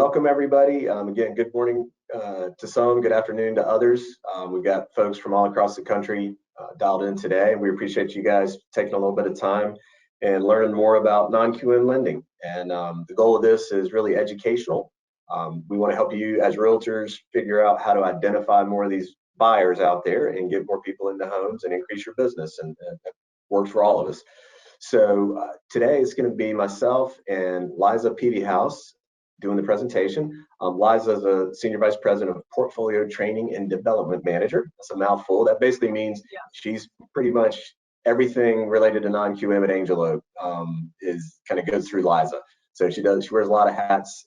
welcome everybody. Again, good morning to some, good afternoon to others. We've got folks from all across the country dialed in today, and we appreciate you guys taking a little bit of time and learning more about non-QM lending. And the goal of this is really educational. We want to help you as realtors figure out how to identify more of these buyers out there and get more people into homes and increase your business, and it works for all of us. So today it's going to be myself and Liza Peavyhouse doing the presentation. Liza is a Senior Vice President of Portfolio Training and Development Manager. That's a mouthful. That basically means she's pretty much everything related to non-QM at Angel Oak is kind of goes through Liza. So she wears a lot of hats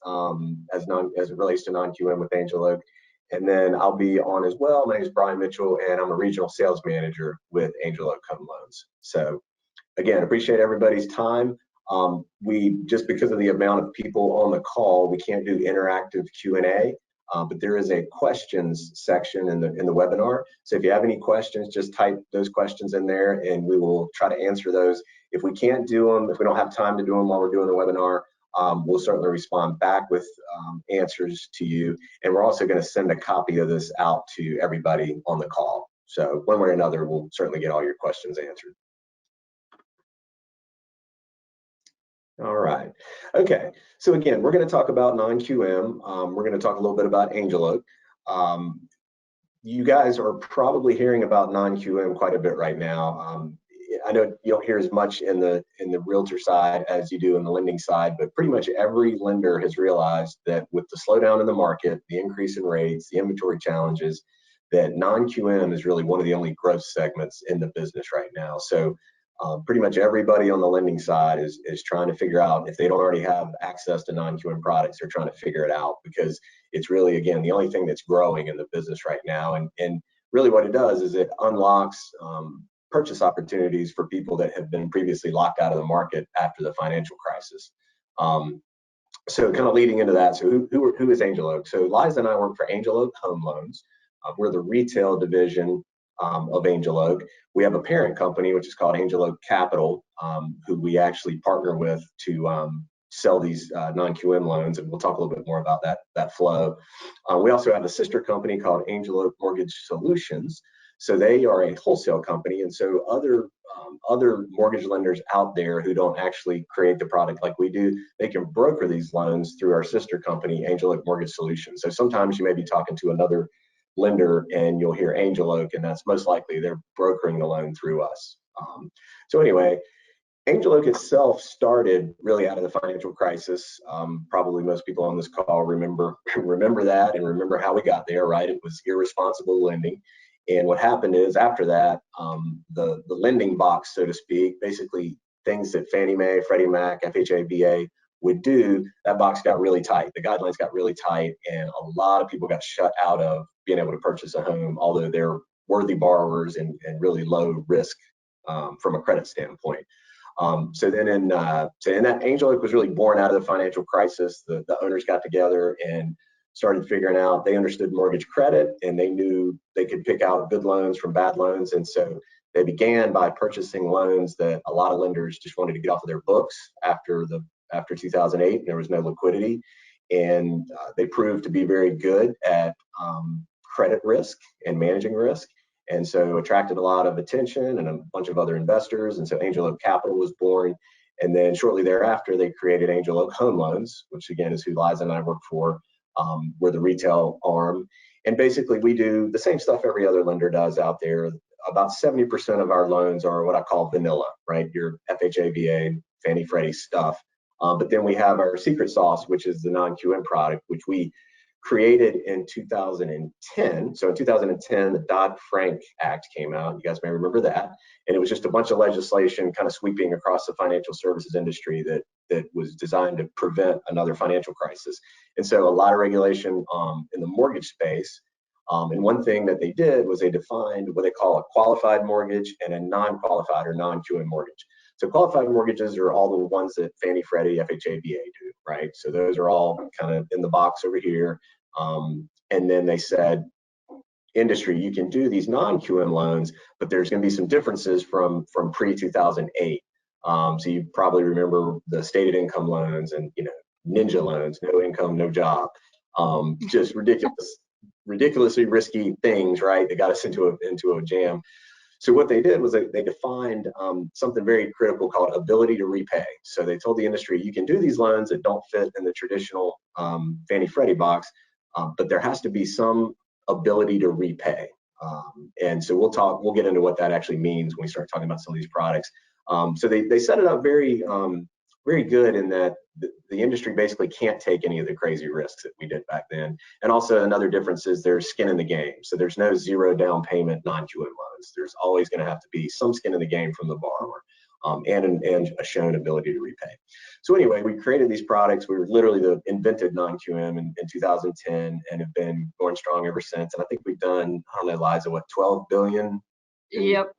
as it relates to non-QM with Angel Oak. And then I'll be on as well. My name is Brian Mitchell, and I'm a regional sales manager with Angel Oak Home Loans. So again, appreciate everybody's time. Just because of the amount of people on the call, we can't do interactive Q&A, but there is a questions section in the webinar. So if you have any questions, just type those questions in there and we will try to answer those. If we can't do them, if we don't have time to do them while we're doing the webinar, we'll certainly respond back with answers to you. And we're also going to send a copy of this out to everybody on the call. So one way or another, we'll certainly get all your questions answered. All right. Okay. So again, we're going to talk about non-QM. We're going to talk a little bit about Angel Oak. You guys are probably hearing about non-QM quite a bit right now. I know you don't hear as much in the realtor side as you do in the lending side, but pretty much every lender has realized that with the slowdown in the market, the increase in rates, the inventory challenges, that non-QM is really one of the only growth segments in the business right now. So pretty much everybody on the lending side is trying to figure out, if they don't already have access to non-QM products, they're trying to figure it out, because it's really, again, the only thing that's growing in the business right now. And really what it does is it unlocks purchase opportunities for people that have been previously locked out of the market after the financial crisis. So kind of leading into that, so who is Angel Oak? So Liza and I work for Angel Oak Home Loans. We're the retail division of Angel Oak. We have a parent company, which is called Angel Oak Capital, who we actually partner with to sell these non-QM loans, and we'll talk a little bit more about that flow. We also have a sister company called Angel Oak Mortgage Solutions. So they are a wholesale company, and so other mortgage lenders out there who don't actually create the product like we do, they can broker these loans through our sister company, Angel Oak Mortgage Solutions. So sometimes you may be talking to another lender and you'll hear Angel Oak, and that's most likely they're brokering the loan through us. So anyway, Angel Oak itself started really out of the financial crisis. Probably most people on this call remember that and remember how we got there, right? It was irresponsible lending. And what happened is, after that, the lending box, so to speak, basically things that Fannie Mae, Freddie Mac, FHA, VA would do, that box got really tight. The guidelines got really tight, and a lot of people got shut out of being able to purchase a home, although they're worthy borrowers and really low risk from a credit standpoint. So in that, Angel Oak was really born out of the financial crisis. The owners got together and started figuring out, they understood mortgage credit, and they knew they could pick out good loans from bad loans. And so they began by purchasing loans that a lot of lenders just wanted to get off of their books after 2008, and there was no liquidity. And they proved to be very good at credit risk and managing risk, and so attracted a lot of attention and a bunch of other investors. And so Angel Oak Capital was born. And then shortly thereafter, they created Angel Oak Home Loans, which again is who Liza and I work for. We're the retail arm, and basically we do the same stuff every other lender does out there. About 70% of our loans are what I call vanilla, right? Your FHA, VA, Fannie, Freddie stuff. But then we have our secret sauce, which is the non-QM product, which we created in 2010. So in 2010, the Dodd-Frank Act came out. You guys may remember that. And it was just a bunch of legislation kind of sweeping across the financial services industry that was designed to prevent another financial crisis. And so a lot of regulation in the mortgage space. And one thing that they did was they defined what they call a qualified mortgage and a non-qualified or non-QM mortgage. So qualified mortgages are all the ones that Fannie, Freddie, FHA, VA do, right? So those are all kind of in the box over here. And then they said, industry, you can do these non-QM loans, but there's going to be some differences from pre-2008. So you probably remember the stated income loans and ninja loans, no income, no job, just ridiculously risky things, right? That got us into a jam. So what they did was they defined something very critical called ability to repay. So they told the industry, you can do these loans that don't fit in the traditional Fannie Freddie box, but there has to be some ability to repay. And so we'll get into what that actually means when we start talking about some of these products. So they set it up very good in that the industry basically can't take any of the crazy risks that we did back then. And also another difference is there's skin in the game. So there's no zero down payment non-QM loans. There's always going to have to be some skin in the game from the borrower, and a shown ability to repay. So anyway, we created these products. We were literally invented non-QM in 2010 and have been going strong ever since. And I think we've done, I don't know, Liza, what, 12 billion? Yep.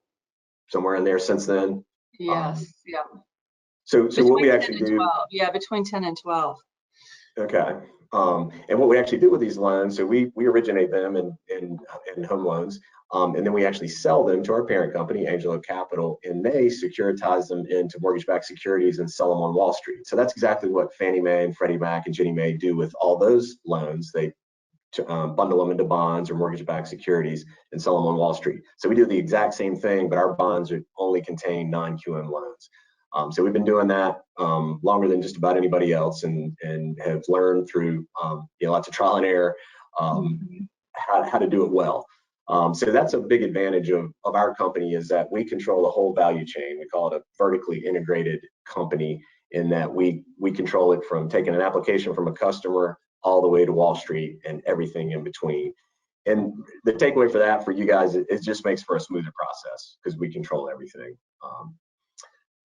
Somewhere in there since then. Yes. Yeah. So what we actually do, 12. Yeah, between 10 and 12. Okay. And what we actually do with these loans, so we originate them in home loans, and then we actually sell them to our parent company, Angel Oak Capital, and they securitize them into mortgage-backed securities and sell them on Wall Street. So that's exactly what Fannie Mae and Freddie Mac and Ginnie Mae do with all those loans. They bundle them into bonds or mortgage-backed securities and sell them on Wall Street. So we do the exact same thing, but our bonds only contain non-QM loans. So we've been doing that longer than just about anybody else, and have learned through lots of trial and error how to do it well. So that's a big advantage of our company, is that we control the whole value chain. We call it a vertically integrated company, in that we control it from taking an application from a customer all the way to Wall Street and everything in between. And the takeaway for that for you guys, it just makes for a smoother process because we control everything.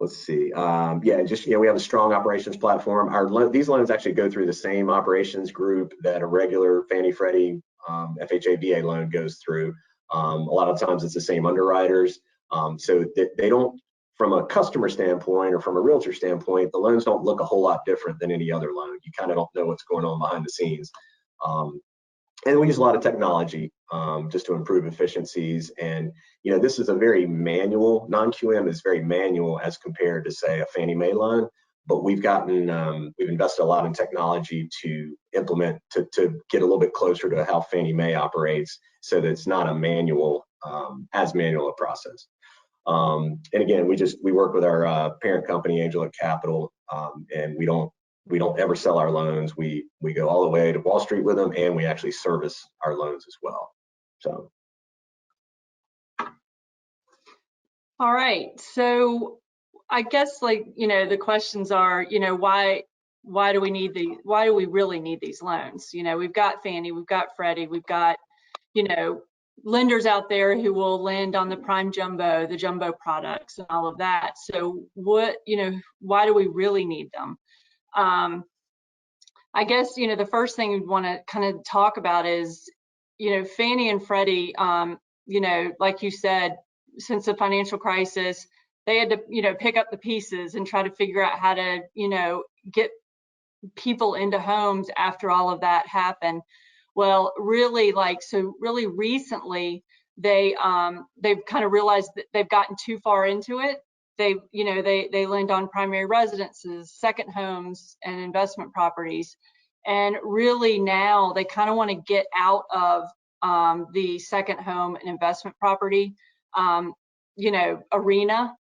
Let's see. We have a strong operations platform. These loans actually go through the same operations group that a regular Fannie Freddie FHA VA loan goes through. A lot of times it's the same underwriters. So they don't, from a customer standpoint or from a realtor standpoint, the loans don't look a whole lot different than any other loan. You kind of don't know what's going on behind the scenes. And we use a lot of technology just to improve efficiencies. And this is a very manual, non-QM is very manual as compared to, say, a Fannie Mae loan. But we've invested a lot in technology to implement, to get a little bit closer to how Fannie Mae operates, so that it's not as manual a process. And again, we work with our parent company, Angel Oak Capital, and we don't ever sell our loans. We go all the way to Wall Street with them, and we actually service our loans as well. So. All right. So I guess, the questions are, why do we really need these loans? We've got Fannie, we've got Freddie, we've got, lenders out there who will lend on the prime jumbo, the jumbo products and all of that. So why do we really need them? I guess, the first thing we want to kind of talk about is, Fannie and Freddie, like you said, since the financial crisis, they had to, pick up the pieces and try to figure out how to, get people into homes after all of that happened. Well, really recently, they've kind of realized that they've gotten too far into it. They lend on primary residences, second homes, and investment properties. And really now they kind of want to get out of the second home and investment property, arena,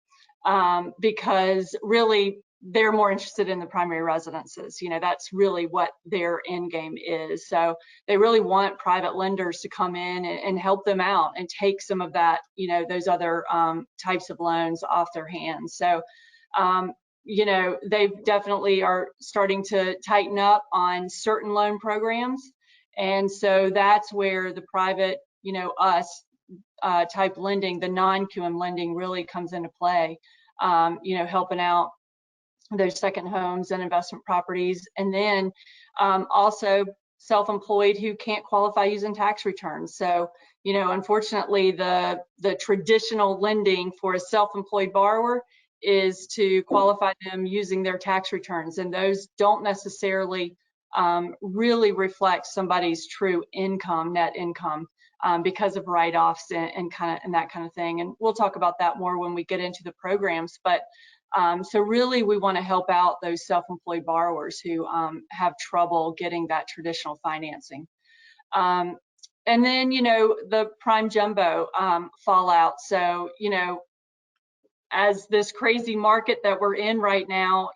because really they're more interested in the primary residences. That's really what their end game is. So they really want private lenders to come in and help them out and take some of that, those other types of loans off their hands. So, they definitely are starting to tighten up on certain loan programs. And so that's where the private, us type lending, the non-QM lending really comes into play, helping out those second homes and investment properties. And then also self-employed who can't qualify using tax returns. So, unfortunately, the traditional lending for a self-employed borrower is to qualify them using their tax returns. And those don't necessarily really reflect somebody's true income, net income, because of write-offs and that kind of thing. And we'll talk about that more when we get into the programs. But So really, we want to help out those self-employed borrowers who have trouble getting that traditional financing. And then, the prime jumbo fallout. So, as this crazy market that we're in right now,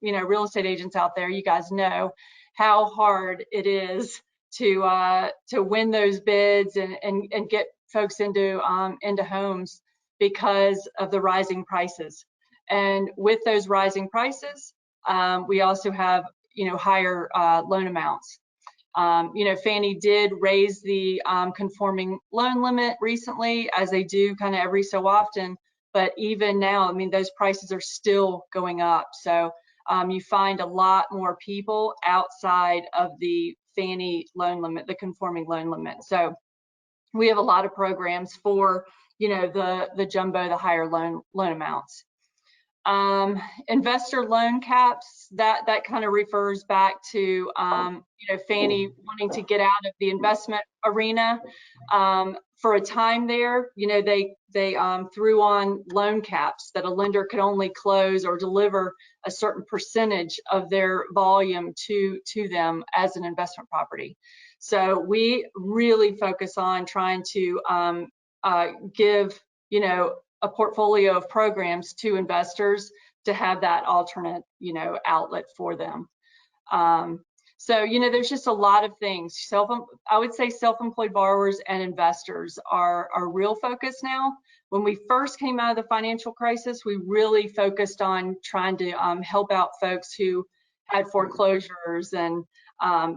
real estate agents out there, you guys know how hard it is to win those bids and get folks into homes because of the rising prices. And with those rising prices, we also have higher loan amounts. Fannie did raise the conforming loan limit recently, as they do kind of every so often. But even now, I mean, those prices are still going up. So you find a lot more people outside of the Fannie loan limit, the conforming loan limit. So we have a lot of programs for, the jumbo, the higher loan amounts. Investor loan caps, that kind of refers back to Fannie wanting to get out of the investment arena. For a time there, they threw on loan caps that a lender could only close or deliver a certain percentage of their volume to them as an investment property. So we really focus on trying to give a portfolio of programs to investors to have that alternate, outlet for them. So, there's just a lot of things. I would say self-employed borrowers and investors are our real focus now. When we first came out of the financial crisis, we really focused on trying to help out folks who had foreclosures and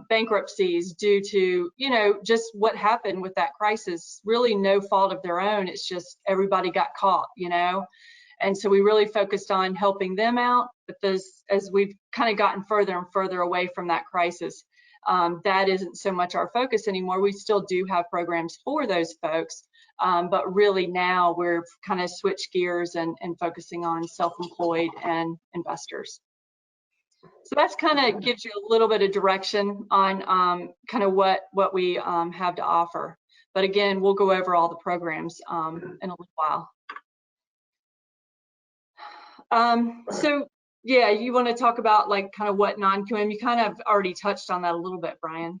bankruptcies due to, just what happened with that crisis. Really no fault of their own. It's just everybody got caught, And so we really focused on helping them out. But as we've kind of gotten further and further away from that crisis, that isn't so much our focus anymore. We still do have programs for those folks. But really now we're kind of switched gears and focusing on self-employed and investors. So that's kind of gives you a little bit of direction on kind of what we have to offer. But again, we'll go over all the programs in a little while. So yeah, you want to talk about like kind of what non-QM? You kind of already touched on that a little bit, Brian.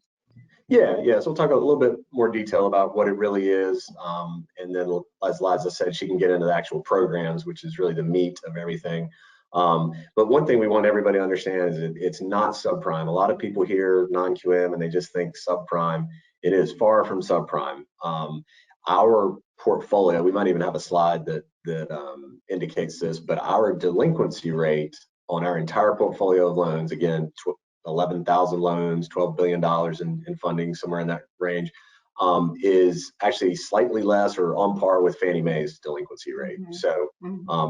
Yeah. So we'll talk a little bit more detail about what it really is. And then as Liza said, she can get into the actual programs, which is really the meat of everything. But one thing we want everybody to understand is it's not subprime. A lot of people hear non-QM and they just think subprime. It is far from subprime. Our portfolio, we might even have a slide that indicates this, but our delinquency rate on our entire portfolio of loans, again, 11,000 loans, $12 billion in funding, somewhere in that range, is actually slightly less or on par with Fannie Mae's delinquency rate. Mm-hmm. So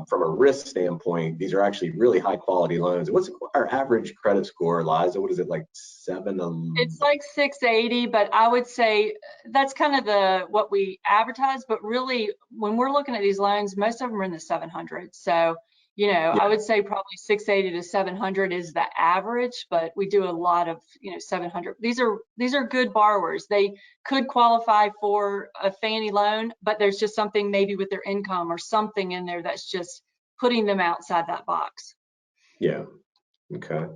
from a risk standpoint, these are actually really high quality loans. What's our average credit score, Liza? What is it, like 7? It's like 680, but I would say that's kind of what we advertise. But really, when we're looking at these loans, most of them are in the 700s. So yeah. I would say probably 680 to 700 is the average, but we do a lot of 700. These are good borrowers. They could qualify for a Fannie loan, but there's just something maybe with their income or something in there that's just putting them outside that box. Yeah. Okay.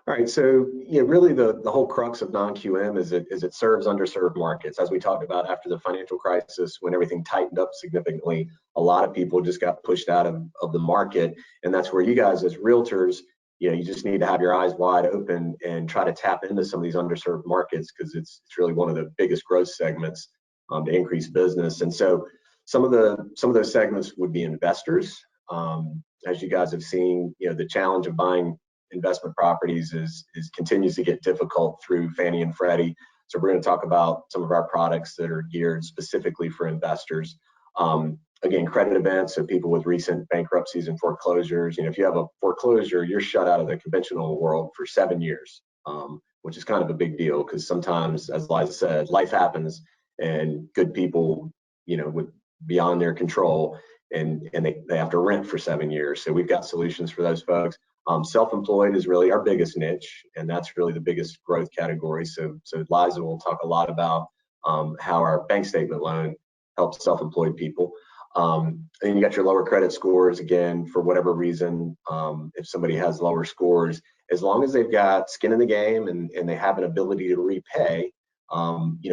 All right, so yeah, really the whole crux of non-QM is it serves underserved markets. As we talked about after the financial crisis, when everything tightened up significantly, a lot of people just got pushed out of the market, and that's where you guys as realtors, you just need to have your eyes wide open and try to tap into some of these underserved markets, because it's really one of the biggest growth segments to increase business. And so some of those segments would be investors. As you guys have seen, the challenge of buying investment properties continues to get difficult through Fannie and Freddie. So we're going to talk about some of our products that are geared specifically for investors. Again, credit events, so people with recent bankruptcies and foreclosures. If you have a foreclosure, you're shut out of the conventional world for 7 years, which is kind of a big deal, because sometimes, as Liza said, life happens and good people, with beyond their control, and they have to rent for 7 years. So we've got solutions for those folks. Self-employed is really our biggest niche, and that's really the biggest growth category. So Liza will talk a lot about how our bank statement loan helps self-employed people. And you got your lower credit scores again for whatever reason. If somebody has lower scores, as long as they've got skin in the game and they have an ability to repay,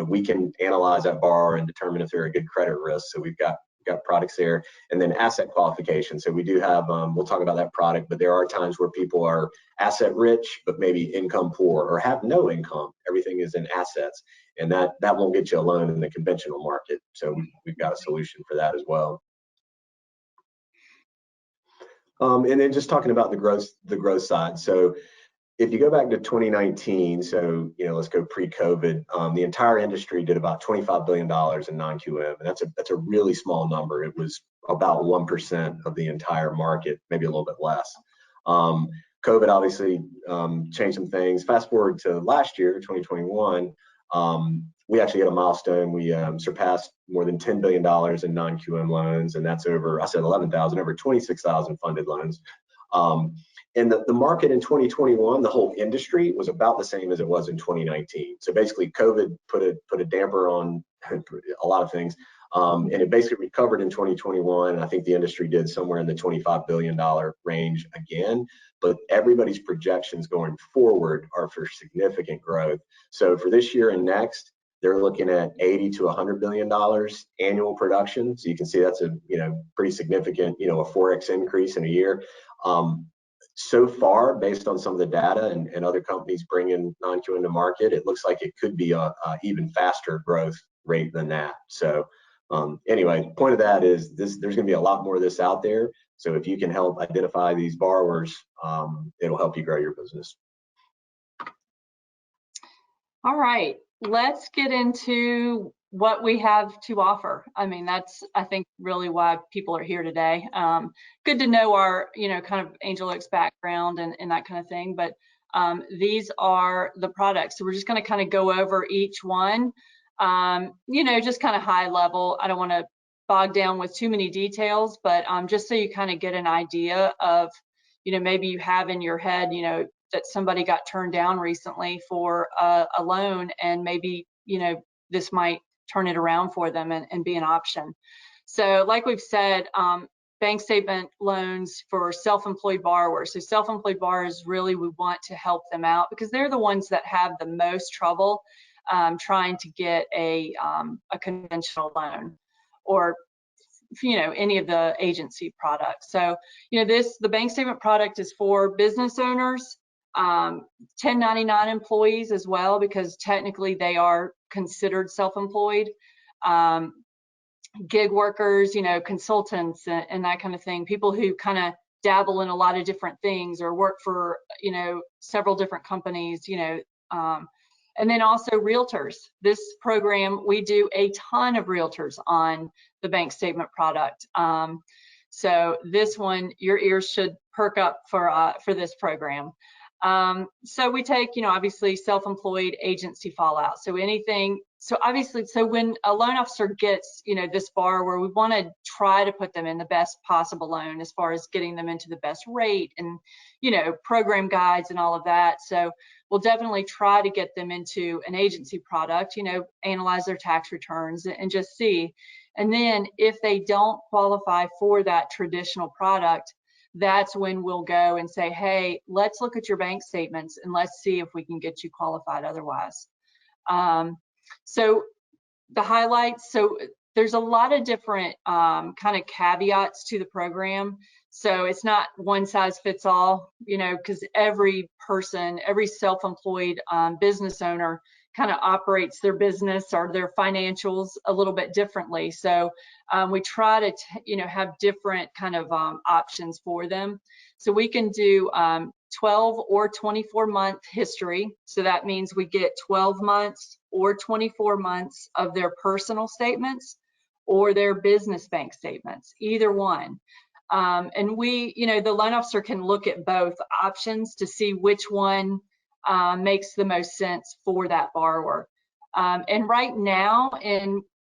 we can analyze that borrower and determine if they're a good credit risk. So we've got products there. And then asset qualification. So we do have, we'll talk about that product, but there are times where people are asset rich, but maybe income poor or have no income. Everything is in assets. And that won't get you a loan in the conventional market. So we've got a solution for that as well. And then just talking about the growth side. So if you go back to 2019, so let's go pre-COVID, the entire industry did about $25 billion in non-QM, and that's a really small number. It was about 1% of the entire market, maybe a little bit less. COVID obviously changed some things. Fast forward to last year, 2021, we actually hit a milestone. We surpassed more than $10 billion in non-QM loans, and that's over, I said 11,000, over 26,000 funded loans. And the market in 2021, the whole industry was about the same as it was in 2019. So basically, COVID put a damper on a lot of things, and it basically recovered in 2021. And I think the industry did somewhere in the $25 billion range again. But everybody's projections going forward are for significant growth. So for this year and next, they're looking at $80 to $100 billion annual production. So you can see that's a pretty significant a 4x increase in a year. So far, based on some of the data and other companies bringing non-QM to market, it looks like it could be a even faster growth rate than that. So anyway, the point of that is there's going to be a lot more of this out there. So if you can help identify these borrowers, it'll help you grow your business. All right, let's get into what we have to offer. I mean, that's, I think, really why people are here today. Good to know our, kind of Angel Oak's background and that kind of thing, but these are the products. So we're just going to kind of go over each one, just kind of high level. I don't want to bog down with too many details, but just so you kind of get an idea of, maybe you have in your head, that somebody got turned down recently for a loan, and maybe, this might turn it around for them and be an option. So like we've said, bank statement loans for self-employed borrowers. So self-employed borrowers, really, we want to help them out because they're the ones that have the most trouble trying to get a conventional loan or any of the agency products. So the bank statement product is for business owners, 1099 employees as well, because technically they are considered self-employed, gig workers, consultants and that kind of thing, people who kind of dabble in a lot of different things or work for several different companies, and then also realtors. This program, we do a ton of realtors on the bank statement product. So this one, your ears should perk up for this program. So we take, obviously self-employed agency fallout. So when a loan officer gets, this borrower, we want to try to put them in the best possible loan as far as getting them into the best rate and, program guides and all of that. So we'll definitely try to get them into an agency product, analyze their tax returns and just see. And then if they don't qualify for that traditional product, that's when we'll go and say, hey, let's look at your bank statements and let's see if we can get you qualified otherwise. So the highlights, so there's a lot of different kind of caveats to the program. So it's not one size fits all, because every person, every self-employed business owner kind of operates their business or their financials a little bit differently. So we try to, have different kind of options for them. So we can do 12 or 24 month history. So that means we get 12 months or 24 months of their personal statements or their business bank statements, either one. And we, the loan officer can look at both options to see which one makes the most sense for that borrower. And right now,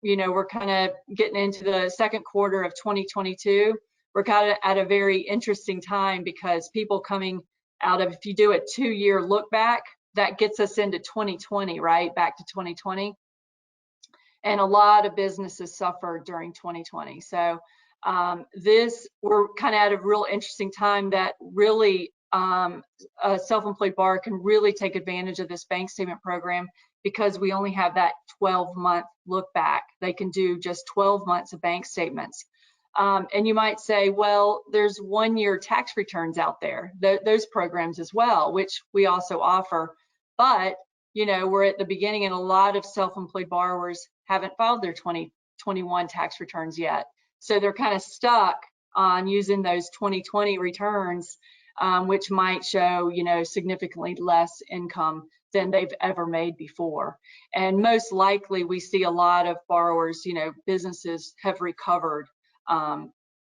we're kind of getting into the second quarter of 2022, we're kind of at a very interesting time because people coming out of, if you do a 2-year look back, that gets us into 2020, right? Back to 2020. And a lot of businesses suffered during 2020. So We're kind of at a real interesting time that really a self-employed borrower can really take advantage of this bank statement program because we only have that 12-month look back. They can do just 12 months of bank statements. And you might say, well, there's 1-year tax returns out there, those programs as well, which we also offer. But, you know, we're at the beginning and a lot of self-employed borrowers haven't filed their 2021 tax returns yet. So they're kind of stuck on using those 2020 returns, which might show, you know, significantly less income than they've ever made before. And most likely we see a lot of borrowers, you know, businesses have recovered,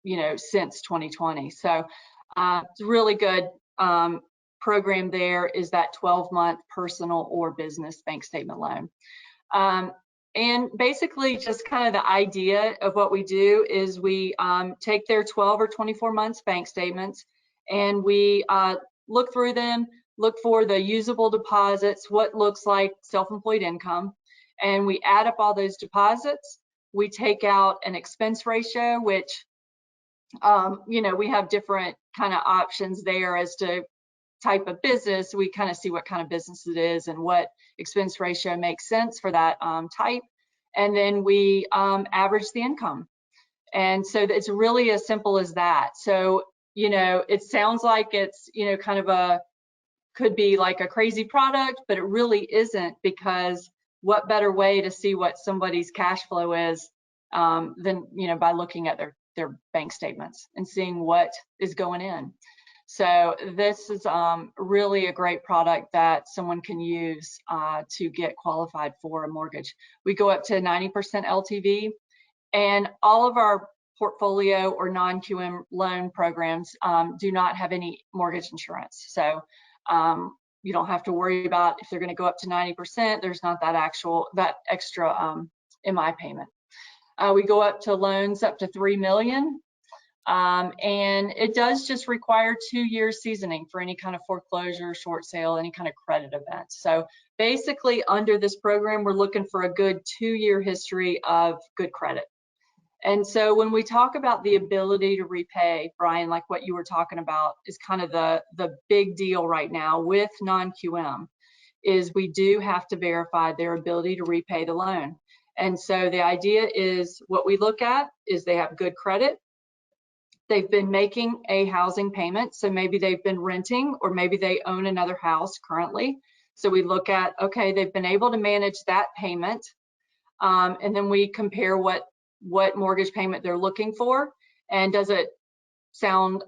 you know, since 2020. So it's a really good program there is that 12-month personal or business bank statement loan. And basically just kind of the idea of what we do is we take their 12 or 24 months bank statements and we look through them, look for the usable deposits, what looks like self-employed income, and we add up all those deposits. We take out an expense ratio, which, you know, we have different kind of options there as to type of business. We kind of see what kind of business it is and what expense ratio makes sense for that type. And then we average the income. And so it's really as simple as that. So, you know, it sounds like it's, you know, kind of could be like a crazy product, but it really isn't, because what better way to see what somebody's cash flow is than, you know, by looking at their bank statements and seeing what is going in. So this is really a great product that someone can use to get qualified for a mortgage. We go up to 90% LTV, and all of our portfolio or non-QM loan programs do not have any mortgage insurance. So you don't have to worry about if they're going to go up to 90%. There's not that extra MI payment. We go up to loans up to $3 million. And it does just require 2 years seasoning for any kind of foreclosure, short sale, any kind of credit event. So basically under this program, we're looking for a good 2-year history of good credit. And so when we talk about the ability to repay, Brian, like what you were talking about is kind of the big deal right now with non-QM, is we do have to verify their ability to repay the loan. And so the idea is what we look at is they have good credit. They've been making a housing payment, so maybe they've been renting or maybe they own another house currently. So we look at, okay, they've been able to manage that payment, and then we compare what mortgage payment they're looking for, and does it sound,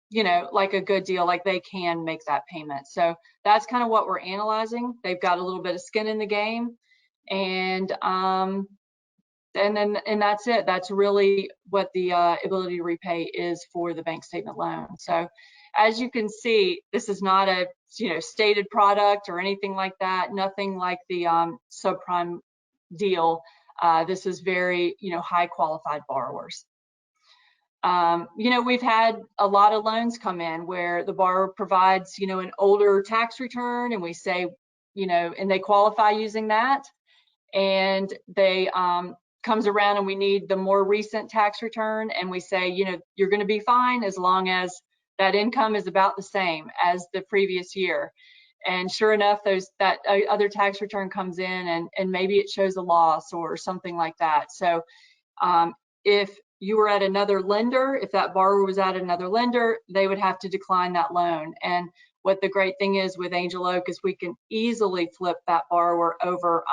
you know, like a good deal, like they can make that payment. So that's kind of what we're analyzing. They've got a little bit of skin in the game, and that's it. That's really what the ability to repay is for the bank statement loan. So as you can see, this is not a, you know, stated product or anything like that. Nothing like the subprime deal. This is very, you know, high qualified borrowers. You know, we've had a lot of loans come in where the borrower provides, you know, an older tax return, and we say, you know, and they qualify using that, and they comes around and we need the more recent tax return, and we say, you know, you're going to be fine as long as that income is about the same as the previous year. And sure enough, that other tax return comes in, and maybe it shows a loss or something like that. So if you were at another lender, if that borrower was at another lender, they would have to decline that loan. And what the great thing is with Angel Oak is we can easily flip that borrower over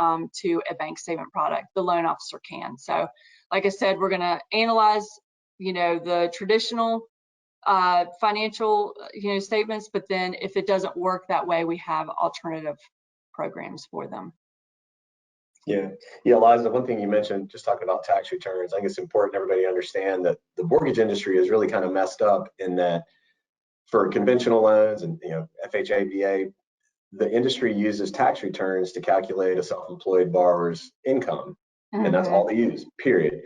to a bank statement product. The loan officer can. So like I said, we're going to analyze, you know, the traditional financial, you know, statements, but then if it doesn't work that way, we have alternative programs for them. Yeah, Liza, one thing you mentioned, just talking about tax returns, I think it's important everybody to understand that the mortgage industry is really kind of messed up in that for conventional loans and, you know, FHA, VA, the industry uses tax returns to calculate a self-employed borrower's income, and that's all they use, period.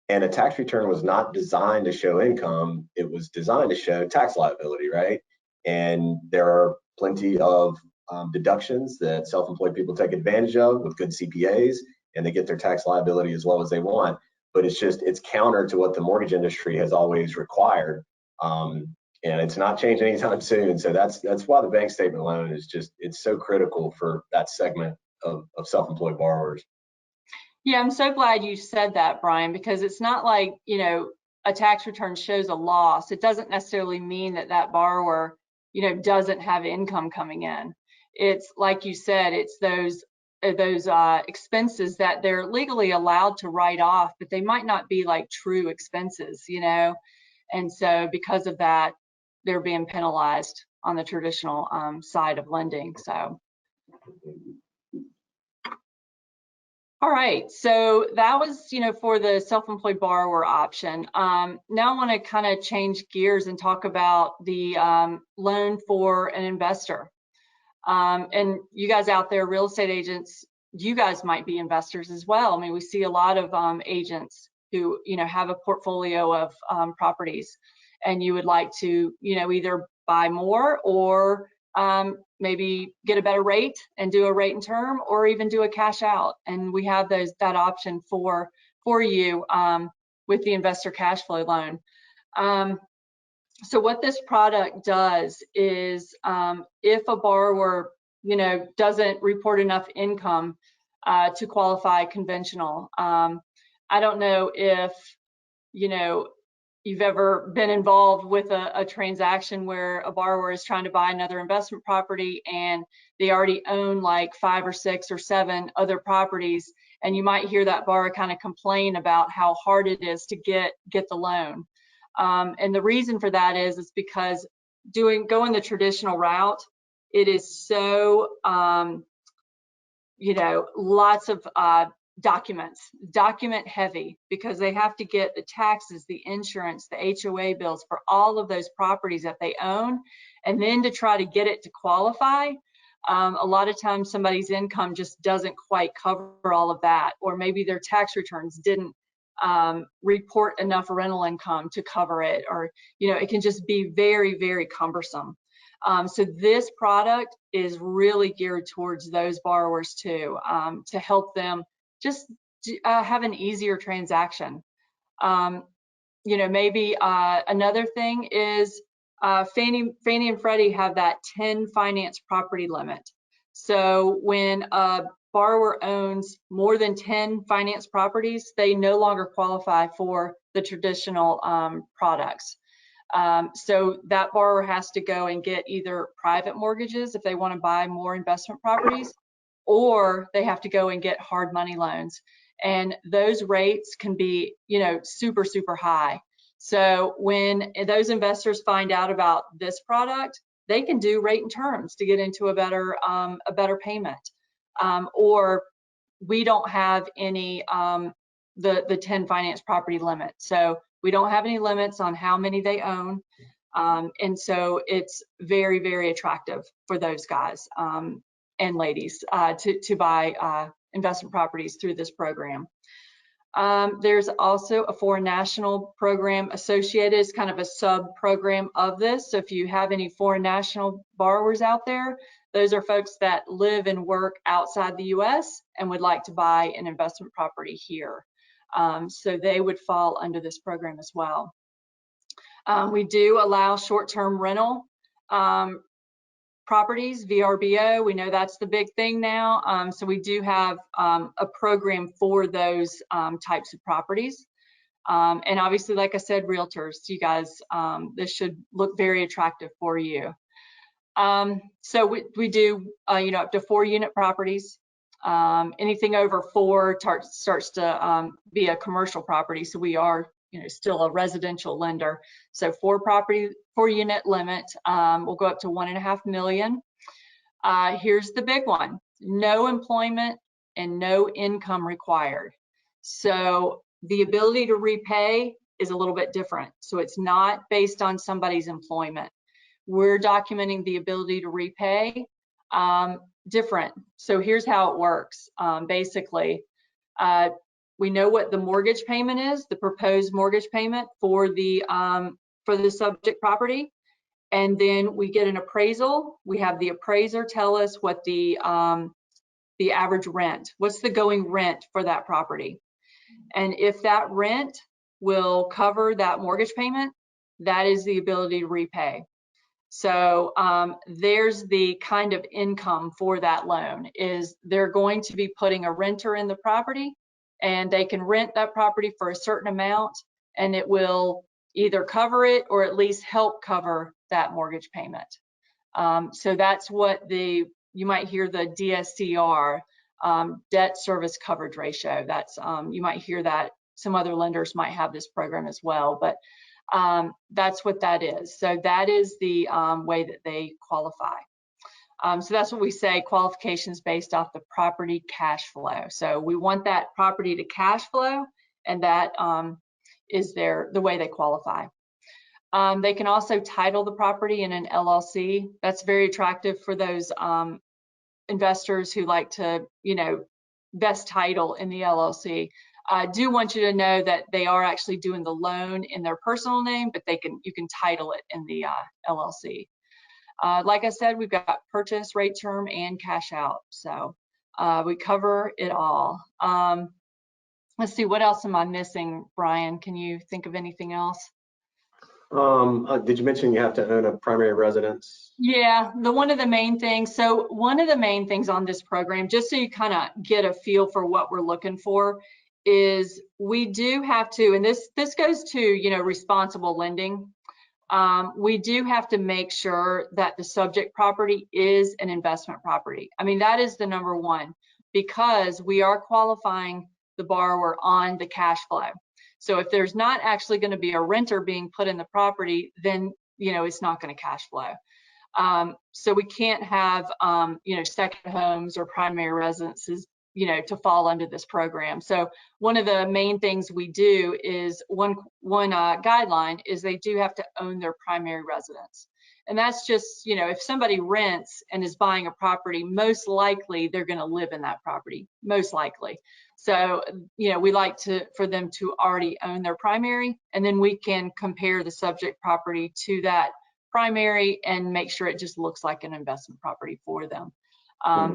And a tax return was not designed to show income, it was designed to show tax liability, right? And there are plenty of deductions that self-employed people take advantage of with good CPAs, and they get their tax liability as low as they want. but it's counter to what the mortgage industry has always required. And it's not changing anytime soon. So that's why the bank statement loan is it's so critical for that segment of self-employed borrowers. Yeah, I'm so glad you said that, Brian, because it's not like, a tax return shows a loss. It doesn't necessarily mean that borrower, doesn't have income coming in. It's like you said, it's those expenses that they're legally allowed to write off, but they might not be like true expenses, And so because of that, they're being penalized on the traditional side of lending. So. All right, so that was, for the self-employed borrower option. Now I want to kind of change gears and talk about the loan for an investor. And you guys out there, real estate agents, you guys might be investors as well. I mean, we see a lot of agents who, have a portfolio of properties, and you would like to, either buy more or maybe get a better rate and do a rate and term, or even do a cash out. And we have that option for you with the investor cash flow loan. So what this product does is, if a borrower, doesn't report enough income to qualify conventional, I don't know if, you've ever been involved with a transaction where a borrower is trying to buy another investment property and they already own like 5 or 6 or 7 other properties, and you might hear that borrower kind of complain about how hard it is to get the loan. And the reason for that is because going the traditional route, it is so lots of document heavy, because they have to get the taxes, the insurance, the HOA bills for all of those properties that they own, and then to try to get it to qualify. A lot of times somebody's income just doesn't quite cover all of that, or maybe their tax returns didn't report enough rental income to cover it, or it can just be very, very cumbersome. So this product is really geared towards those borrowers too, to help them just have an easier transaction. Maybe another thing is Fannie and Freddie have that 10 finance property limit. So when a borrower owns more than 10 finance properties, they no longer qualify for the traditional products. So that borrower has to go and get either private mortgages if they want to buy more investment properties, or they have to go and get hard money loans. And those rates can be, super, super high. So when those investors find out about this product, they can do rate and terms to get into a better payment. Or we don't have any the 10 finance property limit. So we don't have any limits on how many they own. And so it's very, very attractive for those guys and ladies to buy investment properties through this program. There's also a foreign national program associated. It's kind of a sub program of this. So if you have any foreign national borrowers out there, those are folks that live and work outside the US and would like to buy an investment property here. So they would fall under this program as well. We do allow short-term rental properties, VRBO. We know that's the big thing now. So we do have a program for those types of properties. And obviously, like I said, realtors, you guys, this should look very attractive for you. So we do, up to 4 unit properties. Anything over 4 starts to be a commercial property. So we are, still a residential lender. So 4 unit limit. We'll go up to $1.5 million. Here's the big one: no employment and no income required. So the ability to repay is a little bit different. So it's not based on somebody's employment. We're documenting the ability to repay different. So here's how it works. Basically, we know what the mortgage payment is, the proposed mortgage payment for the subject property, and then we get an appraisal. We have the appraiser tell us what the average rent, what's the going rent for that property. And if that rent will cover that mortgage payment, that is the ability to repay. So there's the kind of income for that loan is they're going to be putting a renter in the property, and they can rent that property for a certain amount, and it will either cover it or at least help cover that mortgage payment. So that's what you might hear the DSCR, debt service coverage ratio. That's you might hear that some other lenders might have this program as well, but that's what that is. So that is the way that they qualify. So that's what we say, qualifications based off the property cash flow. So we want that property to cash flow, and that is the way they qualify. They can also title the property in an LLC. That's very attractive for those investors who like to, vest title in the LLC. I do want you to know that they are actually doing the loan in their personal name, but you can title it in the LLC. Like I said, we've got purchase, rate term, and cash out. So we cover it all. Let's see, what else am I missing, Brian? Can you think of anything else? Did you mention you have to own a primary residence? Yeah, one of the main things. So one of the main things on this program, just so you kind of get a feel for what we're looking for, is we do have to, and this goes to, responsible lending. We do have to make sure that the subject property is an investment property. I mean, that is the number one, because we are qualifying the borrower on the cash flow. So if there's not actually going to be a renter being put in the property, then, it's not going to cash flow. So we can't have, second homes or primary residences, to fall under this program. So one of the main things we do is one guideline is they do have to own their primary residence. And that's just, if somebody rents and is buying a property, most likely they're going to live in that property, most likely. So, we like for them to already own their primary, and then we can compare the subject property to that primary and make sure it just looks like an investment property for them.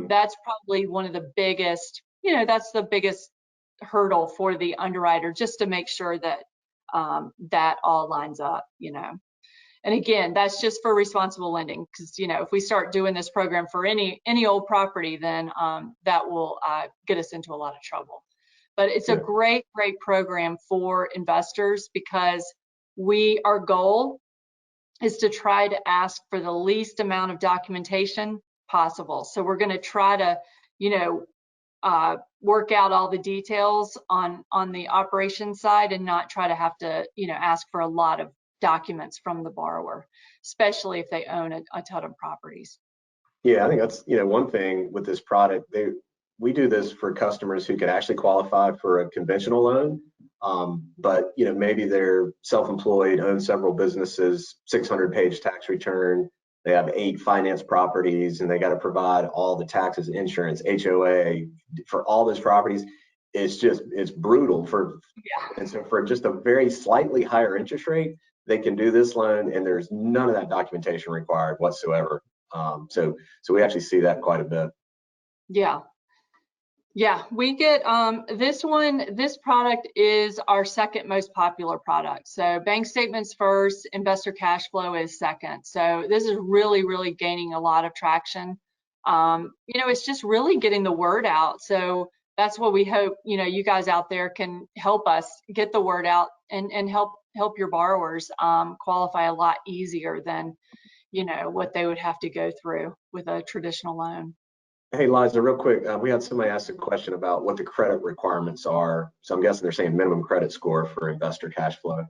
That's probably one of the biggest, that's the biggest hurdle for the underwriter, just to make sure that that all lines up, And again, that's just for responsible lending, because if we start doing this program for any old property, then that will get us into a lot of trouble. But it's a great program for investors, because our goal is to try to ask for the least amount of documentation possible. So we're going to try to, work out all the details on the operation side, and not try to have to, ask for a lot of documents from the borrower, especially if they own a ton of properties. Yeah, I think that's, one thing with this product. We do this for customers who can actually qualify for a conventional loan, but maybe they're self-employed, own several businesses, 600-page tax return. They have 8 finance properties, and they got to provide all the taxes, insurance, HOA for all those properties. It's brutal and so for just a very slightly higher interest rate, they can do this loan, and there's none of that documentation required whatsoever. So we actually see that quite a bit. Yeah, we get this product is our second most popular product. So bank statements first, investor cash flow is second. So this is really gaining a lot of traction. It's just really getting the word out. So that's what we hope, you guys out there can help us get the word out and help your borrowers qualify a lot easier than, what they would have to go through with a traditional loan. Hey, Liza, real quick, we had somebody ask a question about what the credit requirements are. So I'm guessing they're saying minimum credit score for investor cash flow.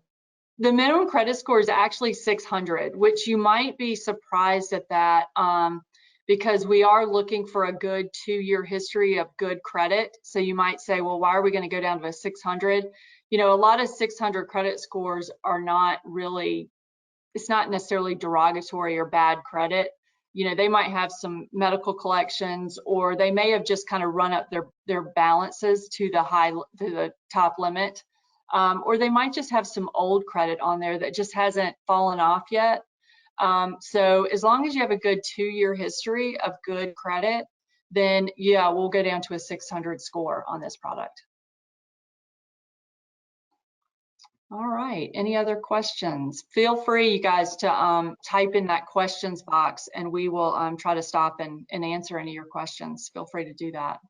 The minimum credit score is actually 600, which you might be surprised at that, because we are looking for a good 2-year history of good credit. So you might say, well, why are we going to go down to a 600? A lot of 600 credit scores are not really, it's not necessarily derogatory or bad credit. They might have some medical collections, or they may have just kind of run up their balances to the top limit. Or they might just have some old credit on there that just hasn't fallen off yet. So as long as you have a good 2-year history of good credit, then yeah, we'll go down to a 600 score on this product. All right, any other questions? Feel free, you guys, to type in that questions box and we will try to stop and answer any of your questions. Feel free to do that.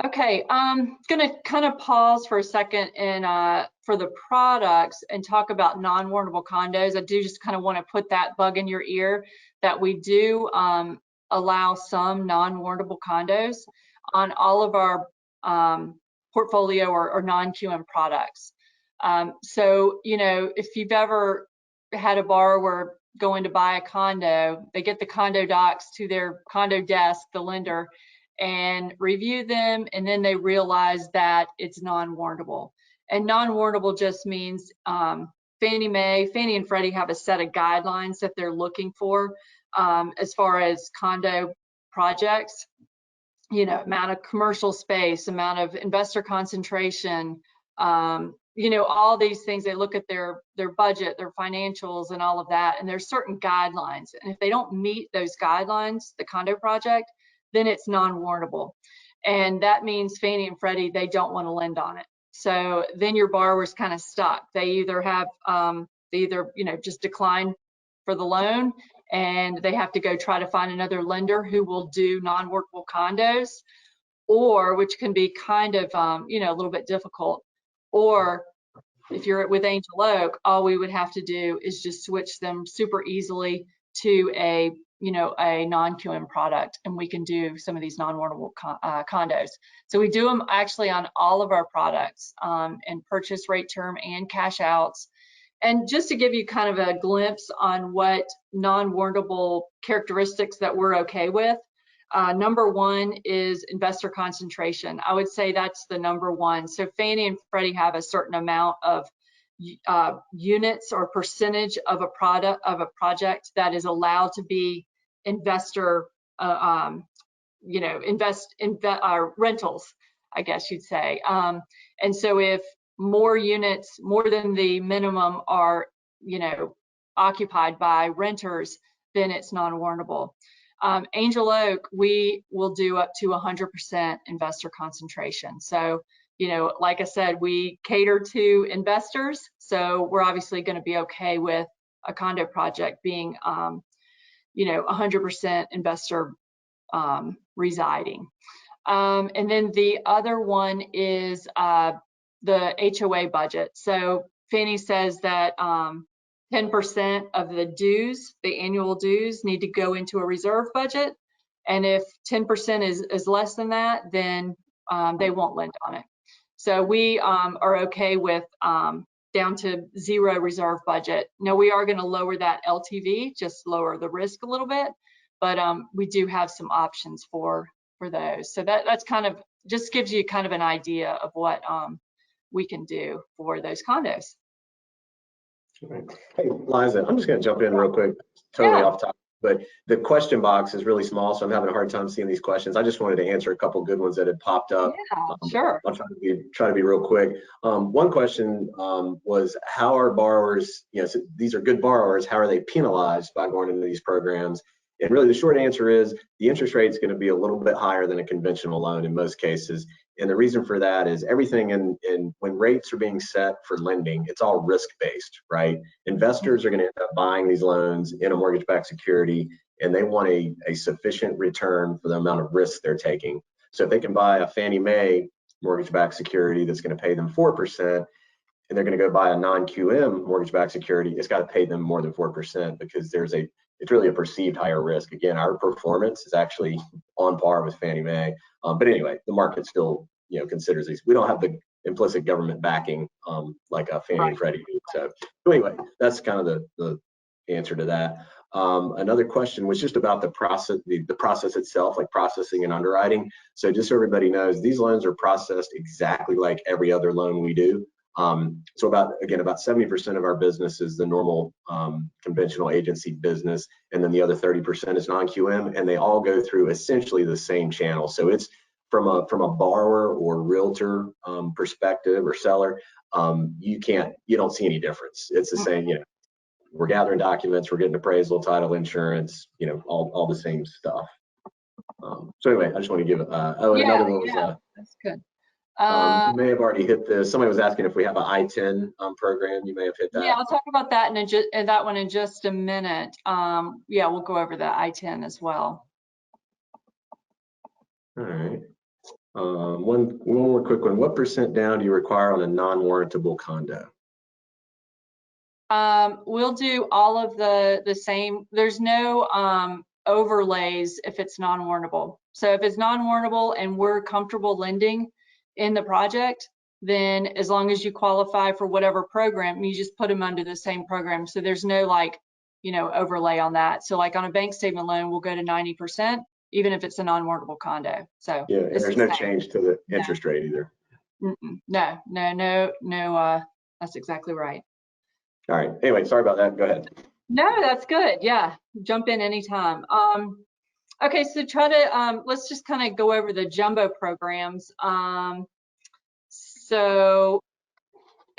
Okay, I'm gonna kind of pause for a second and for the products and talk about non-warrantable condos. I do just kind of want to put that bug in your ear that we do allow some non-warrantable condos on all of our portfolio or non-QM products. So, you know, if you've ever had a borrower going to buy a condo, they get the condo docs to their condo desk, the lender, and review them, and then they realize that it's non-warrantable. And non-warrantable just means Fannie and Freddie have a set of guidelines that they're looking for as far as condo projects. You know, amount of commercial space, amount of investor concentration, you know, all these things. They look at their budget, their financials, and all of that, and there's certain guidelines. And if they don't meet those guidelines, the condo project, then it's non-warrantable. And that means Fannie and Freddie, they don't want to lend on it. So then your borrower's kind of stuck. They either have, you know, just decline for the loan, and they have to go try to find another lender who will do non-warrantable condos, or which can be kind of, you know, a little bit difficult. Or if you're with Angel Oak, all we would have to do is just switch them super easily to a, you know, a non-QM product, and we can do some of these non-warrantable condos. So we do them actually on all of our products, and purchase rate term and cash outs. And just to give you kind of a glimpse on what non-warrantable characteristics that we're okay with, number one is investor concentration. I would say that's the number one. So Fannie and Freddie have a certain amount of units or percentage of a project that is allowed to be investor, you know, rentals, I guess you'd say. And so if more units, more than the minimum, are, you know, occupied by renters, then it's non-warrantable. Angel Oak, we will do up to 100% investor concentration. So, you know, like I said, we cater to investors, so we're obviously going to be okay with a condo project being, you know, 100% investor residing. And then the other one is the HOA budget. So Fannie says that 10% of the dues, the annual dues, need to go into a reserve budget. And if 10% is less than that, then they won't lend on it. So we are okay with down to 0 reserve budget. Now we are going to lower that LTV, just lower the risk a little bit, but we do have some options for those. So that's kind of just gives you kind of an idea of what we can do for those condos. Hey, Liza, I'm just going to jump in real quick, totally off topic, but the question box is really small, so I'm having a hard time seeing these questions. I just wanted to answer a couple good ones that had popped up. Yeah, sure. I'll try to be real quick. One question was, how are borrowers, you know, so these are good borrowers, how are they penalized by going into these programs? And really the short answer is the interest rate is going to be a little bit higher than a conventional loan in most cases. And the reason for that is everything in when rates are being set for lending, it's all risk-based, right? Investors are going to end up buying these loans in a mortgage-backed security, and they want a sufficient return for the amount of risk they're taking. So if they can buy a Fannie Mae mortgage-backed security that's going to pay them 4%, and they're going to go buy a non-QM mortgage-backed security, it's got to pay them more than 4% because it's really a perceived higher risk. Again, our performance is actually on par with Fannie Mae. But anyway, the market still, you know, considers these. We don't have the implicit government backing like a Fannie and Freddie do. So anyway, that's kind of the answer to that. Another question was just about the process itself, like processing and underwriting. So just so everybody knows, these loans are processed exactly like every other loan we do. So about 70% of our business is the normal conventional agency business, and then the other 30% is non-QM, and they all go through essentially the same channel. So it's from a borrower or realtor perspective or seller, you don't see any difference. It's the same, you know, we're gathering documents, we're getting appraisal, title, insurance, you know, all the same stuff. So anyway, I just want to give another one was that's good. You may have already hit this. Somebody was asking if we have an I10 program. You may have hit that. Yeah, I'll talk about that that one in just a minute. Yeah, we'll go over the I10 as well. All right. One more quick one. What % down do you require on a non-warrantable condo? We'll do all of the same. There's no overlays if it's non-warrantable. So if it's non-warrantable and we're comfortable lending in the project, then as long as you qualify for whatever program, you just put them under the same program. So there's no like, overlay on that. So like on a bank statement loan, we'll go to 90%, even if it's a non-warrantable condo. So yeah, and there's no change to the interest rate either. No. That's exactly right. All right. Anyway, sorry about that. Go ahead. No, that's good. Yeah, jump in anytime. Okay, so let's just kind of go over the jumbo programs. And